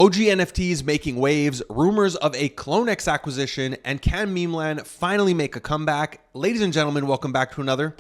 OG NFTs making waves, rumors of a CloneX acquisition, and can Memeland finally make a comeback? Ladies and gentlemen, welcome back to another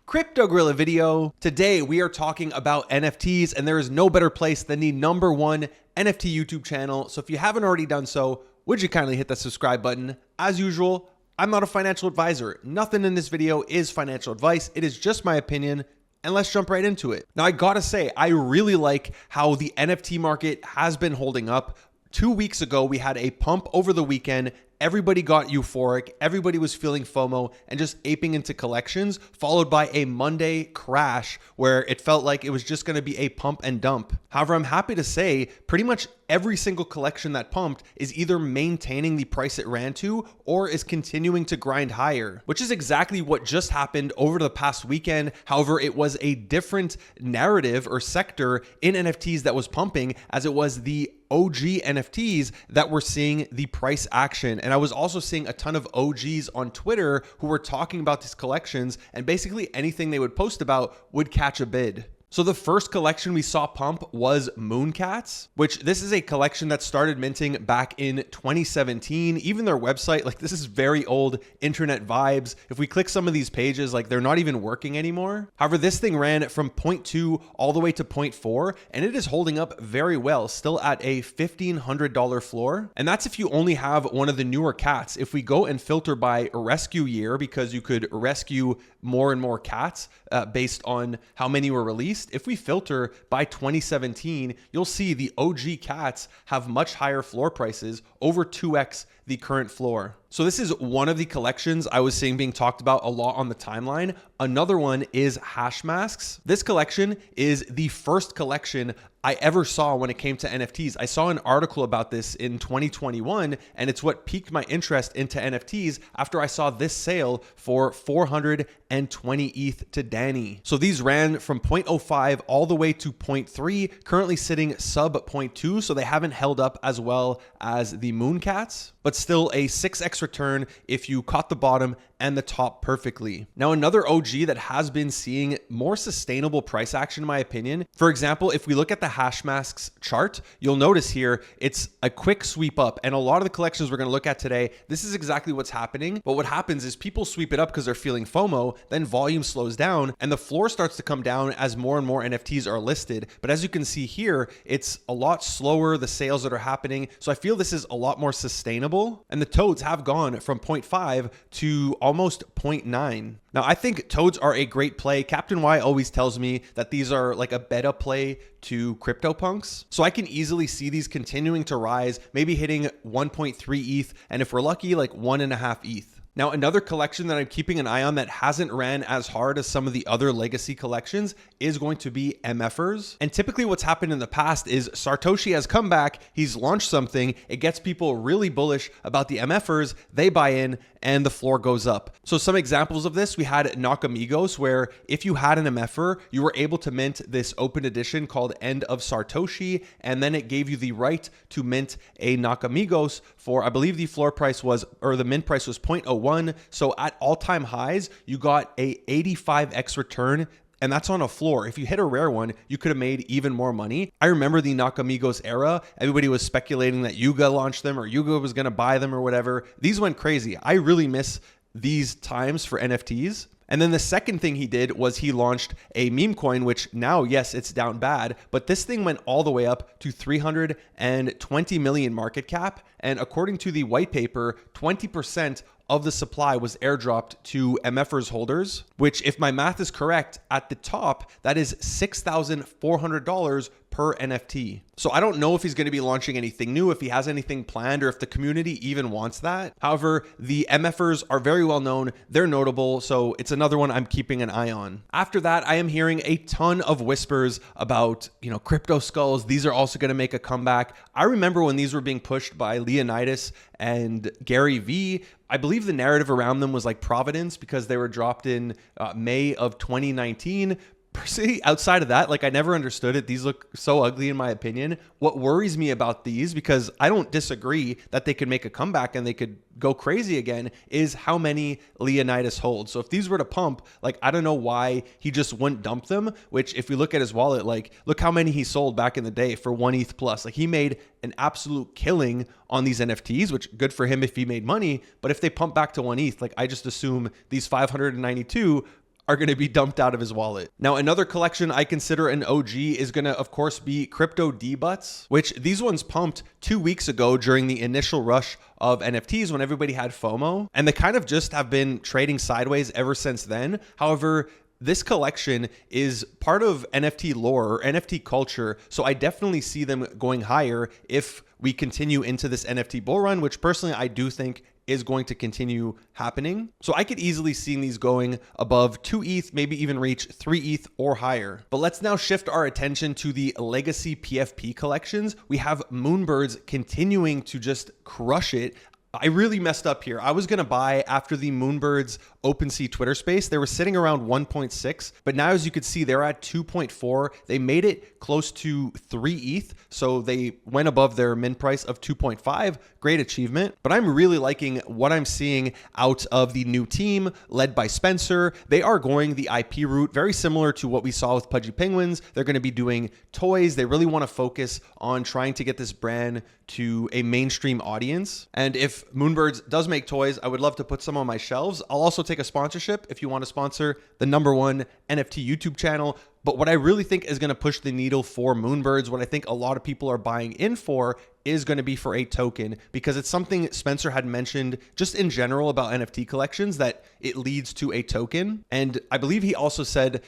Crypto Gorilla video. Today we are talking about NFTs, and there is no better place than the #1 NFT YouTube channel. So if you haven't already done so, would you kindly hit that subscribe button? As usual, I'm not a financial advisor. Nothing in this video is financial advice. It is just my opinion. And let's jump right into it. Now, I gotta say, I really like how the NFT market has been holding up. 2 weeks ago, we had a pump over the weekend. Everybody got euphoric. Everybody was feeling FOMO and just aping into collections, followed by a Monday crash where it felt like it was just going to be a pump and dump. However, I'm happy to say pretty much every single collection that pumped is either maintaining the price it ran to or is continuing to grind higher, which is exactly what just happened over the past weekend. However, it was a different narrative or sector in NFTs that was pumping, as it was the OG NFTs that were seeing the price action. And I was also seeing a ton of OGs on Twitter who were talking about these collections, and basically anything they would post about would catch a bid. So the first collection we saw pump was Mooncats, which this is a collection that started minting back in 2017. Even their website, like, this is very old internet vibes. If we click some of these pages, like, they're not even working anymore. However, this thing ran from 0.2 all the way to 0.4, and it is holding up very well, still at a $1,500 floor. And that's if you only have one of the newer cats. If we go and filter by rescue year, because you could rescue more and more cats based on how many were released, if we filter by 2017, you'll see the OG cats have much higher floor prices, over 2x the current floor. So this is one of the collections I was seeing being talked about a lot on the timeline. Another one is Hashmasks. This collection is the first collection I ever saw when it came to NFTs. I saw an article about this in 2021, and it's what piqued my interest into NFTs after I saw this sale for 420 ETH to Danny. So these ran from 0.05 all the way to 0.3, currently sitting sub 0.2, so they haven't held up as well as the Mooncats, but still a 6x return if you caught the bottom and the top perfectly. Now, another OG that has been seeing more sustainable price action, in my opinion. For example, if we look at the Hashmasks chart, you'll notice here it's a quick sweep up, and a lot of the collections we're going to look at today, this is exactly what's happening. But what happens is people sweep it up because they're feeling FOMO, then volume slows down and the floor starts to come down as more and more NFTs are listed. But as you can see here, it's a lot slower, the sales that are happening. So I feel this is a lot more sustainable, and the toads have gone from 0.5 to almost 0.9. Now, I think toads are a great play. Captain Y always tells me that these are like a beta play to CryptoPunks. So I can easily see these continuing to rise, maybe hitting 1.3 ETH, and if we're lucky, like 1.5 ETH. Now, another collection that I'm keeping an eye on that hasn't ran as hard as some of the other legacy collections is going to be MFers. And typically what's happened in the past is Satoshi has come back, he's launched something, it gets people really bullish about the MFers, they buy in, and the floor goes up. So some examples of this, we had Nakamigos, where if you had an MFer, you were able to mint this open edition called End of Satoshi, and then it gave you the right to mint a Nakamigos for, I believe the floor price was, or the mint price was 0.01. So at all-time highs, you got a 85x return, and that's on a floor. If you hit a rare one, you could have made even more money. I remember the Nakamigos era. Everybody was speculating that Yuga launched them or Yuga was going to buy them or whatever. These went crazy. I really miss these times for NFTs. And then the second thing he did was he launched a meme coin, which now, yes, it's down bad, but this thing went all the way up to 320 million market cap. And according to the white paper, 20% of the supply was airdropped to MFers holders, which, if my math is correct, at the top, that is $6,400 per NFT. So I don't know if he's going to be launching anything new, if he has anything planned, or if the community even wants that. However, the MFers are very well known. They're notable. So it's another one I'm keeping an eye on. After that, I am hearing a ton of whispers about, CryptoSkulls. These are also going to make a comeback. I remember when these were being pushed by Leonidas and Gary V. I believe the narrative around them was like Providence, because they were dropped in May of 2019. Personally, outside of that, like I never understood it. These look so ugly in my opinion. What worries me about these, because I don't disagree that they could make a comeback and they could go crazy again, is how many Leonidas holds. So if these were to pump, like I don't know why he just wouldn't dump them, which if we look at his wallet, like look how many he sold back in the day for 1 ETH plus. Like he made an absolute killing on these NFTs, which good for him if he made money. But if they pump back to 1 ETH, like I just assume these 592 are going to be dumped out of his wallet. Now, another collection I consider an OG is going to, of course, be CryptoDB, which these ones pumped 2 weeks ago during the initial rush of NFTs when everybody had FOMO. And they kind of just have been trading sideways ever since then. However, this collection is part of NFT lore or NFT culture. So I definitely see them going higher if we continue into this NFT bull run, which personally I do think is going to continue happening. So I could easily see these going above 2 ETH, maybe even reach 3 ETH or higher. But let's now shift our attention to the legacy PFP collections. We have Moonbirds continuing to just crush it. I really messed up here. I was going to buy after the Moonbirds OpenSea Twitter space. They were sitting around 1.6, but now as you can see, they're at 2.4. They made it close to 3 ETH. So they went above their min price of 2.5. Great achievement. But I'm really liking what I'm seeing out of the new team led by Spencer. They are going the IP route, very similar to what we saw with Pudgy Penguins. They're going to be doing toys. They really want to focus on trying to get this brand to a mainstream audience. And if Moonbirds does make toys, I would love to put some on my shelves. I'll also take a sponsorship if you want to sponsor the #1 NFT YouTube channel. But what I really think is going to push the needle for Moonbirds, what I think a lot of people are buying in for, is going to be for a token, because it's something Spencer had mentioned just in general about NFT collections, that it leads to a token. And I believe he also said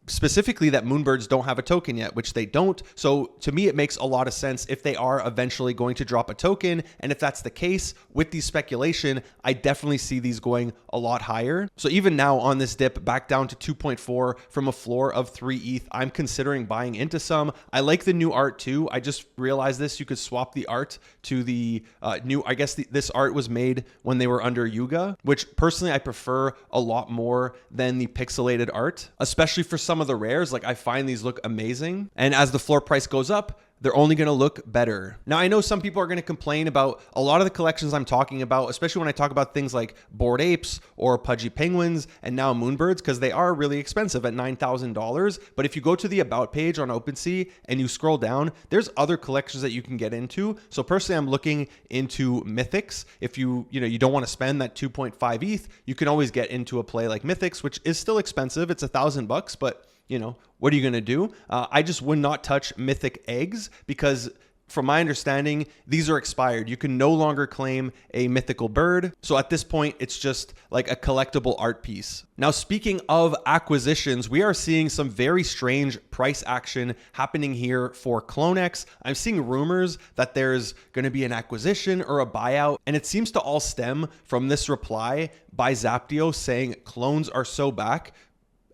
specifically that Moonbirds don't have a token yet, which they don't. So to me, it makes a lot of sense if they are eventually going to drop a token. And if that's the case with the speculation, I definitely see these going a lot higher. So even now on this dip back down to 2.4 from a floor of 3 ETH, I'm considering buying into some. I like the new art too. I just realized this. You could swap the art to the new, I guess this art was made when they were under Yuga, which personally I prefer a lot more than the pixelated art, especially for some of the rares. Like I find these look amazing, and as the floor price goes up, they're only going to look better. Now, I know some people are going to complain about a lot of the collections I'm talking about, especially when I talk about things like Bored Apes or Pudgy Penguins and now Moonbirds, because they are really expensive at $9,000. But if you go to the About page on OpenSea and you scroll down, there's other collections that you can get into. So personally, I'm looking into Mythics. If you don't want to spend that 2.5 ETH, you can always get into a play like Mythics, which is still expensive. It's $1,000, but what are you going to do? I just would not touch mythic eggs, because from my understanding, these are expired. You can no longer claim a mythical bird. So at this point, it's just like a collectible art piece. Now, speaking of acquisitions, we are seeing some very strange price action happening here for CloneX. I'm seeing rumors that there's going to be an acquisition or a buyout, and it seems to all stem from this reply by Zaptio saying clones are so back.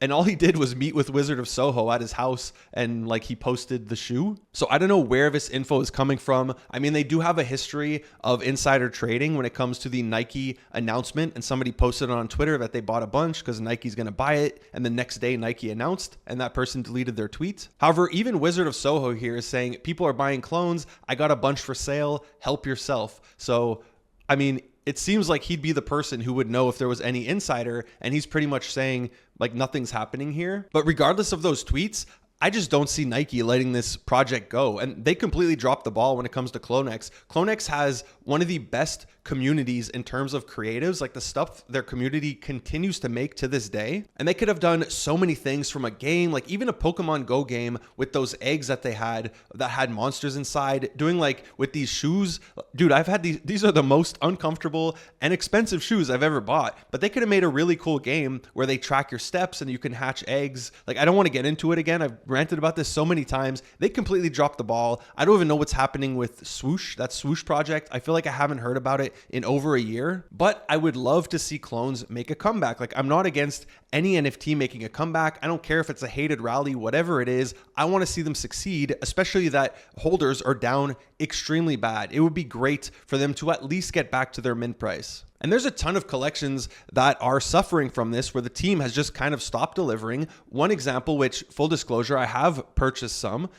And all he did was meet with Wizard of Soho at his house, and like he posted the shoe. So I don't know where this info is coming from. I mean, they do have a history of insider trading when it comes to the Nike announcement, and somebody posted on Twitter that they bought a bunch because Nike's going to buy it. And the next day Nike announced, and that person deleted their tweet. However, even Wizard of Soho here is saying people are buying clones. I got a bunch for sale. Help yourself. So, I mean, it seems like he'd be the person who would know if there was any insider, and he's pretty much saying like nothing's happening here. But regardless of those tweets, I just don't see Nike letting this project go. And they completely dropped the ball when it comes to CloneX. CloneX has one of the best communities in terms of creatives, like the stuff their community continues to make to this day. And they could have done so many things from a game, like even a Pokemon Go game with those eggs that they had that had monsters inside, doing like with these shoes. Dude, I've had these are the most uncomfortable and expensive shoes I've ever bought, but they could have made a really cool game where they track your steps and you can hatch eggs. Like, I don't want to get into it again. I've ranted about this so many times. They completely dropped the ball. I don't even know what's happening with Swoosh, that Swoosh project. I feel like I haven't heard about it in over a year, but I would love to see clones make a comeback. Like, I'm not against any NFT making a comeback. I don't care if it's a hated rally, whatever it is. I want to see them succeed, especially that holders are down extremely bad. It would be great for them to at least get back to their mint price. And there's a ton of collections that are suffering from this where the team has just kind of stopped delivering. One example, which full disclosure, I have purchased some,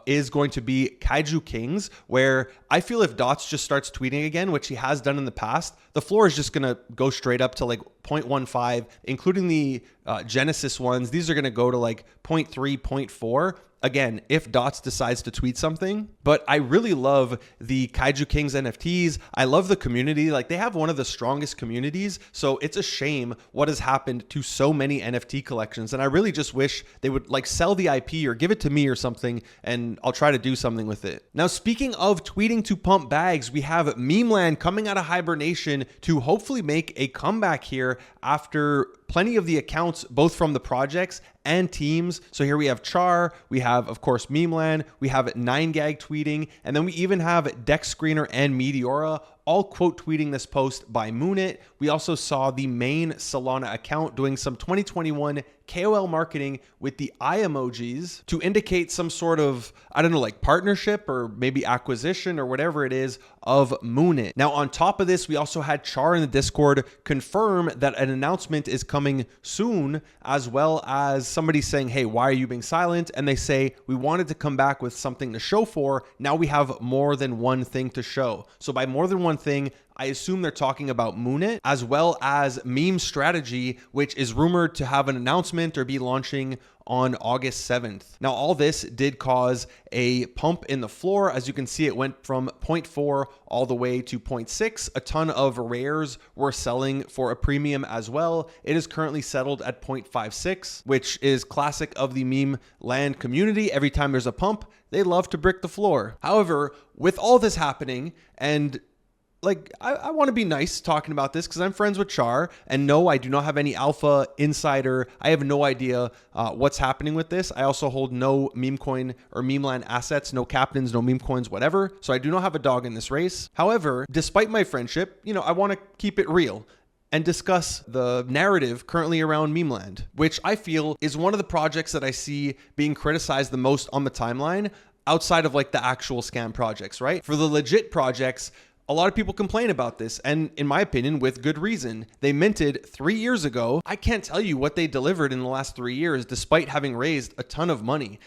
is going to be Kaiju Kingz, where I feel if Dots just starts tweeting again, which he has done in the past, the floor is just going to go straight up to like 0.15, including the Genesis ones. These are going to go to like 0.3, 0.4. Again, if Dots decides to tweet something. But I really love the Kaiju Kingz NFTs. I love the community. Like, they have one of the strongest communities. So it's a shame what has happened to so many NFT collections. And I really just wish they would like sell the IP or give it to me or something, and I'll try to do something with it. Now, speaking of tweeting to pump bags, we have Memeland coming out of hibernation to hopefully make a comeback here after plenty of the accounts, both from the projects and teams. So here we have Char, we have, of course, Memeland, we have 9gag tweeting, and then we even have Dex Screener and Meteora all quote tweeting this post by Moonit. We also saw the main Solana account doing some 2021 KOL marketing with the eye emojis to indicate some sort of, I don't know, like partnership or maybe acquisition or whatever it is of Moonit. Now, on top of this, we also had Char in the Discord confirm that an announcement is coming soon, as well as somebody saying, hey, why are you being silent? And they say, we wanted to come back with something to show for. Now we have more than one thing to show. So by more than one thing, I assume they're talking about Moonit, as well as Meme Strategy, which is rumored to have an announcement or be launching on August 7th. Now, all this did cause a pump in the floor. As you can see, it went from 0.4 all the way to 0.6. A ton of rares were selling for a premium as well. It is currently settled at 0.56, which is classic of the Memeland community. Every time there's a pump, they love to brick the floor. However, with all this happening, and like, I want to be nice talking about this because I'm friends with Char, and no, I do not have any alpha insider. I have no idea what's happening with this. I also hold no meme coin or Memeland assets, no captainz, no meme coins, whatever. So I do not have a dog in this race. However, despite my friendship, you know, I want to keep it real and discuss the narrative currently around Memeland, which I feel is one of the projects that I see being criticized the most on the timeline outside of like the actual scam projects, right? For the legit projects, a lot of people complain about this, and in my opinion, with good reason. They minted 3 years ago. I can't tell you what they delivered in the last 3 years, despite having raised a ton of money.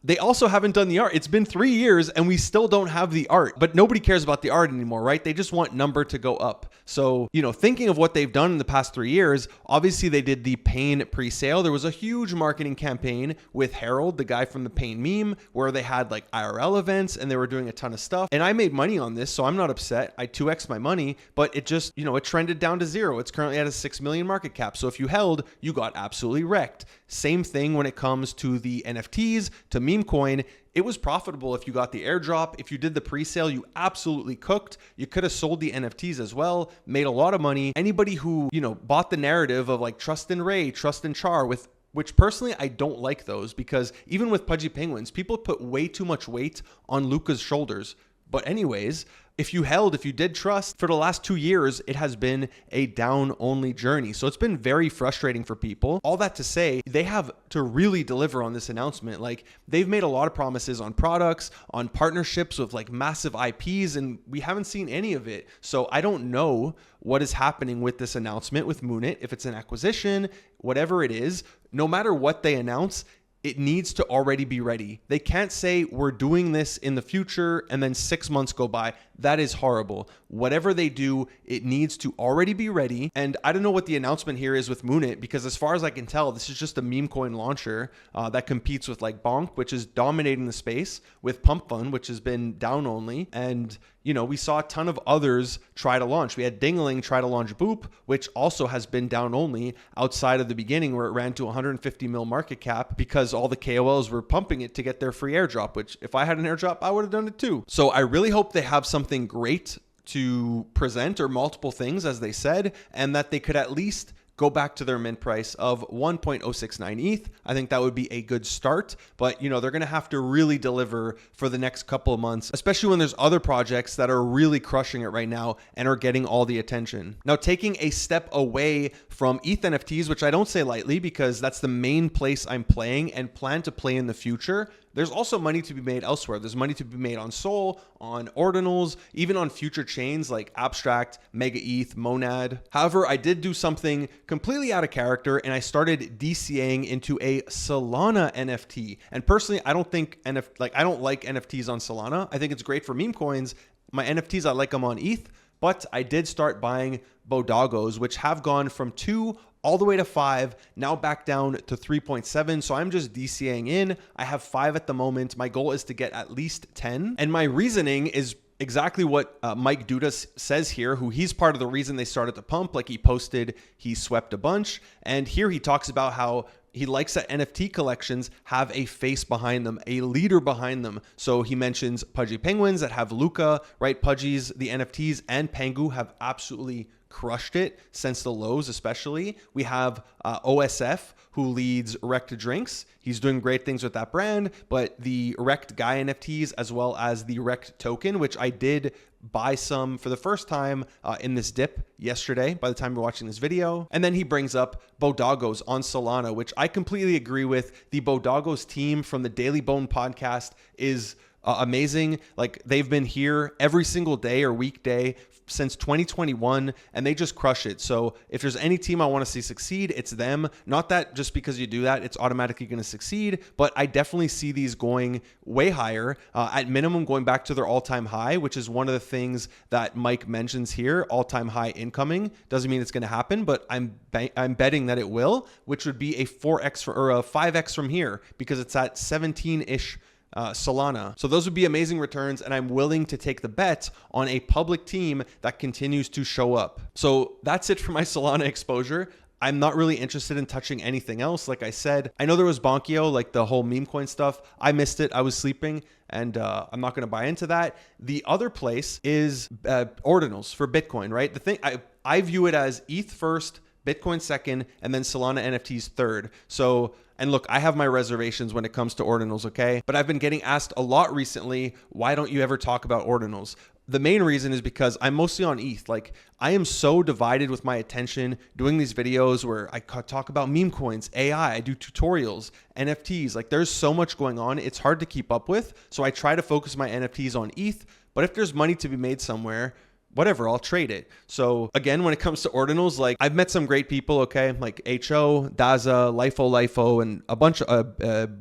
They also haven't done the art. It's been 3 years and we still don't have the art, but nobody cares about the art anymore, right? They just want number to go up. So, you know, thinking of what they've done in the past 3 years, obviously they did the Pain pre-sale. There was a huge marketing campaign with Harold, the guy from the Pain meme, where they had like IRL events and they were doing a ton of stuff. And I made money on this, so I'm not upset. I 2x my money, but it just, you know, it trended down to zero. It's currently at a 6 million market cap. So if you held, you got absolutely wrecked. Same thing when it comes to the NFTs, to meme coin. It was profitable if you got the airdrop. If you did the pre-sale, you absolutely cooked. You could have sold the NFTs as well, made a lot of money. Anybody who, you know, bought the narrative of like trust in Ray, trust in Char, which personally I don't like those, because even with Pudgy Penguins, people put way too much weight on Luca's shoulders. But anyways, if you did trust, for the last 2 years, it has been a down-only journey. So it's been very frustrating for people. All that to say, they have to really deliver on this announcement. Like, they've made a lot of promises on products, on partnerships with like massive IPs, and we haven't seen any of it. So I don't know what is happening with this announcement with Moonit. If it's an acquisition, whatever it is, no matter what they announce, it needs to already be ready. They can't say we're doing this in the future and then 6 months go by. That is horrible. Whatever they do, it needs to already be ready. And I don't know what the announcement here is with Moonit, because as far as I can tell, this is just a meme coin launcher that competes with like Bonk, which is dominating the space, with Pump Fund, which has been down only. And, you know, we saw a ton of others try to launch. We had Dingling try to launch Boop, which also has been down only outside of the beginning, where it ran to 150 mil market cap because all the KOLs were pumping it to get their free airdrop, which if I had an airdrop, I would have done it too. So I really hope they have something great to present, or multiple things, as they said, and that they could at least go back to their mint price of 1.069 ETH. I think that would be a good start, but you know, they're going to have to really deliver for the next couple of months, especially when there's other projects that are really crushing it right now and are getting all the attention. Now, taking a step away from ETH NFTs, which I don't say lightly because that's the main place I'm playing and plan to play in the future, there's also money to be made elsewhere. There's money to be made on Sol, on Ordinals, even on future chains like Abstract, Mega ETH, Monad. However, I did do something completely out of character, and I started DCAing into a Solana NFT. And personally, I don't think I don't like NFTs on Solana. I think it's great for meme coins. My NFTs, I like them on ETH, but I did start buying Bodoggos, which have gone from 2 all the way to 5, now back down to 3.7. So I'm just DCAing in. I have 5 at the moment. My goal is to get at least 10. And my reasoning is exactly what Mike Dudas says here, who he's part of the reason they started to pump. Like he posted, he swept a bunch. And here he talks about how he likes that NFT collections have a face behind them, a leader behind them. So he mentions Pudgy Penguins that have Luca, right? Pudgy's, the NFTs, and Pengu have absolutely crushed it since the lows, especially. We have OSF, who leads Rect Drinks. He's doing great things with that brand, but the Rect Guy NFTs, as well as the Rect token, which I did buy some for the first time in this dip yesterday by the time you're watching this video. And then he brings up Bodoggos on Solana, which I completely agree with. The Bodoggos team from the Daily Bone podcast is amazing. Like they've been here every single day or weekday since 2021, and they just crush it. So if there's any team I want to see succeed, it's them. Not that just because you do that, it's automatically going to succeed, but I definitely see these going way higher, at minimum going back to their all-time high, which is one of the things that Mike mentions here, all-time high incoming. Doesn't mean it's going to happen, but I'm betting that it will, which would be a 4x or a 5x from here, because it's at 17-ish Solana. So those would be amazing returns, and I'm willing to take the bet on a public team that continues to show up. So that's it for my Solana exposure. I'm not really interested in touching anything else. Like I said, I know there was Bonkyo, like the whole meme coin stuff. I missed it. I was sleeping, and I'm not going to buy into that. The other place is Ordinals for Bitcoin, right? The thing I view it as ETH first, Bitcoin second, and then Solana NFTs third. So, and look, I have my reservations when it comes to Ordinals, okay? But I've been getting asked a lot recently, why don't you ever talk about Ordinals? The main reason is because I'm mostly on ETH. Like I am so divided with my attention doing these videos where I talk about meme coins, AI, I do tutorials, NFTs. Like there's so much going on. It's hard to keep up with. So I try to focus my NFTs on ETH, but if there's money to be made somewhere, whatever, I'll trade it. So again, when it comes to Ordinals, like I've met some great people, okay? Like HO, Daza, Lifo, and a bunch of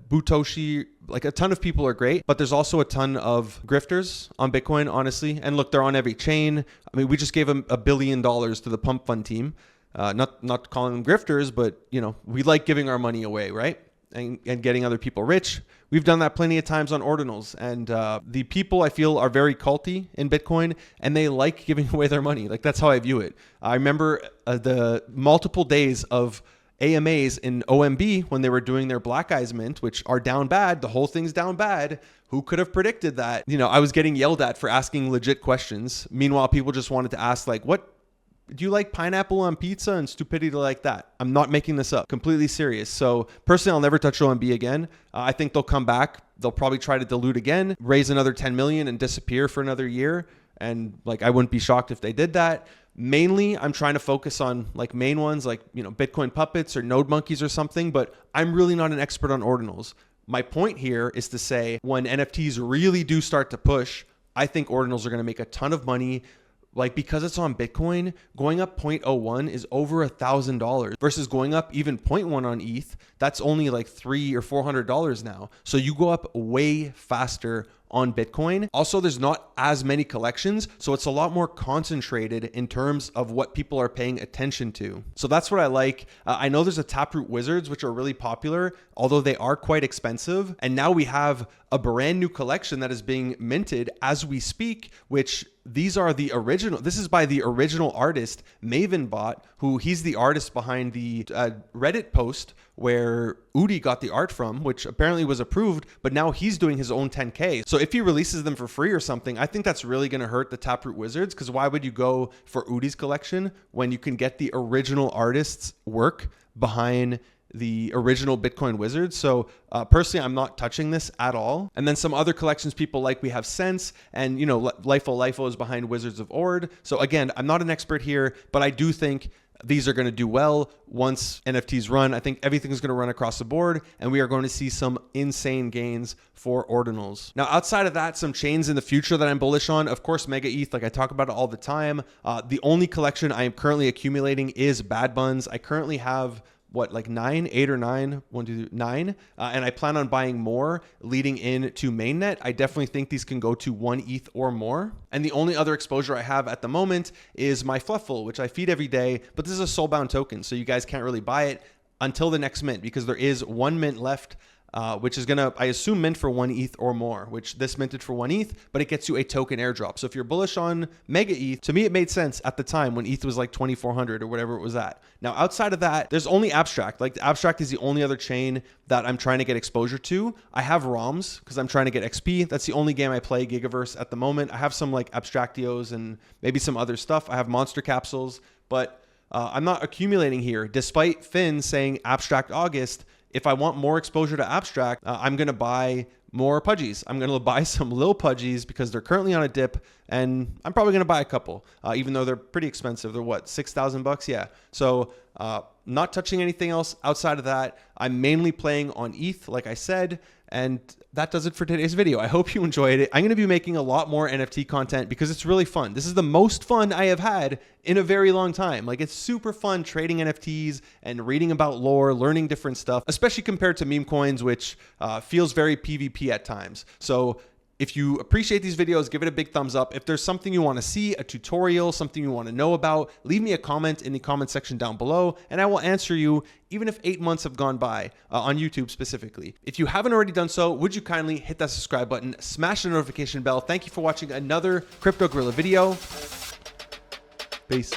Butoshi, like a ton of people are great, but there's also a ton of grifters on Bitcoin, honestly. And look, they're on every chain. I mean, we just gave them $1 billion to the Pump Fund team. Not calling them grifters, but you know, we like giving our money away, right? And getting other people rich. We've done that plenty of times on Ordinals, and the people I feel are very culty in Bitcoin, and they like giving away their money. Like that's how I view it. I remember the multiple days of AMAs in OMB when they were doing their Black Eyes Mint, which are down bad. The whole thing's down bad. Who could have predicted that? You know, I was getting yelled at for asking legit questions. Meanwhile, people just wanted to ask like, what do you like pineapple on pizza and stupidity like that? I'm not making this up. Completely serious. So personally, I'll never touch OMB again. I think they'll come back. They'll probably try to dilute again, raise another 10 million and disappear for another year. And like, I wouldn't be shocked if they did that. Mainly, I'm trying to focus on like main ones like, you know, Bitcoin puppets or node monkeys or something, but I'm really not an expert on Ordinals. My point here is to say when NFTs really do start to push, I think Ordinals are going to make a ton of money. Like because it's on Bitcoin, going up 0.01 is over $1,000 versus going up even 0.1 on ETH. That's only like $300 or $400 now. So you go up way faster on Bitcoin. Also, there's not as many collections, so it's a lot more concentrated in terms of what people are paying attention to. So that's what I like. I know there's a Taproot Wizards, which are really popular, although they are quite expensive. And now we have a brand new collection that is being minted as we speak, which these are the original. This is by the original artist, Mavenbot, who he's the artist behind the Reddit post where Udi got the art from, which apparently was approved, but now he's doing his own 10K. So if he releases them for free or something, I think that's really going to hurt the Taproot Wizards, because why would you go for Udi's collection when you can get the original artist's work behind the original Bitcoin Wizards? So personally, I'm not touching this at all. And then some other collections people like, we have Sense, and you know, Lifo is behind Wizards of Ord. So again, I'm not an expert here, but I do think these are going to do well once NFTs run. I think everything is going to run across the board, and we are going to see some insane gains for Ordinals. Now, outside of that, some chains in the future that I'm bullish on, of course, Mega ETH, like I talk about it all the time. The only collection I am currently accumulating is Bad Buns. I currently have like 9, 8 or 9, 1, 2, 9. And I plan on buying more leading into mainnet. I definitely think these can go to 1 ETH or more. And the only other exposure I have at the moment is my Fluffle, which I feed every day, but this is a soulbound token. So you guys can't really buy it until the next mint because there is 1 mint left, which is gonna, I assume, mint for 1 ETH or more, which this minted for 1 ETH, but it gets you a token airdrop. So if you're bullish on Mega ETH, to me, it made sense at the time when ETH was like 2,400 or whatever it was at. Now, outside of that, there's only Abstract. Like, the Abstract is the only other chain that I'm trying to get exposure to. I have ROMs because I'm trying to get XP. That's the only game I play, Gigaverse, at the moment. I have some like Abstractios and maybe some other stuff. I have Monster Capsules, but I'm not accumulating here. Despite Finn saying Abstract August, if I want more exposure to Abstract, I'm going to buy more Pudgies. I'm going to buy some Lil Pudgies because they're currently on a dip, and I'm probably going to buy a couple, even though they're pretty expensive. They're what, $6,000? Yeah. So not touching anything else outside of that. I'm mainly playing on ETH, like I said, and that does it for today's video. I hope you enjoyed it. I'm going to be making a lot more NFT content because it's really fun. This is the most fun I have had in a very long time. Like, it's super fun trading NFTs and reading about lore, learning different stuff, especially compared to meme coins, which feels very PvP at times. So if you appreciate these videos, give it a big thumbs up. If there's something you want to see, a tutorial, something you want to know about, leave me a comment in the comment section down below, and I will answer you even if 8 months have gone by, on YouTube specifically. If you haven't already done so, would you kindly hit that subscribe button, smash the notification bell. Thank you for watching another Crypto Gorilla video. Peace.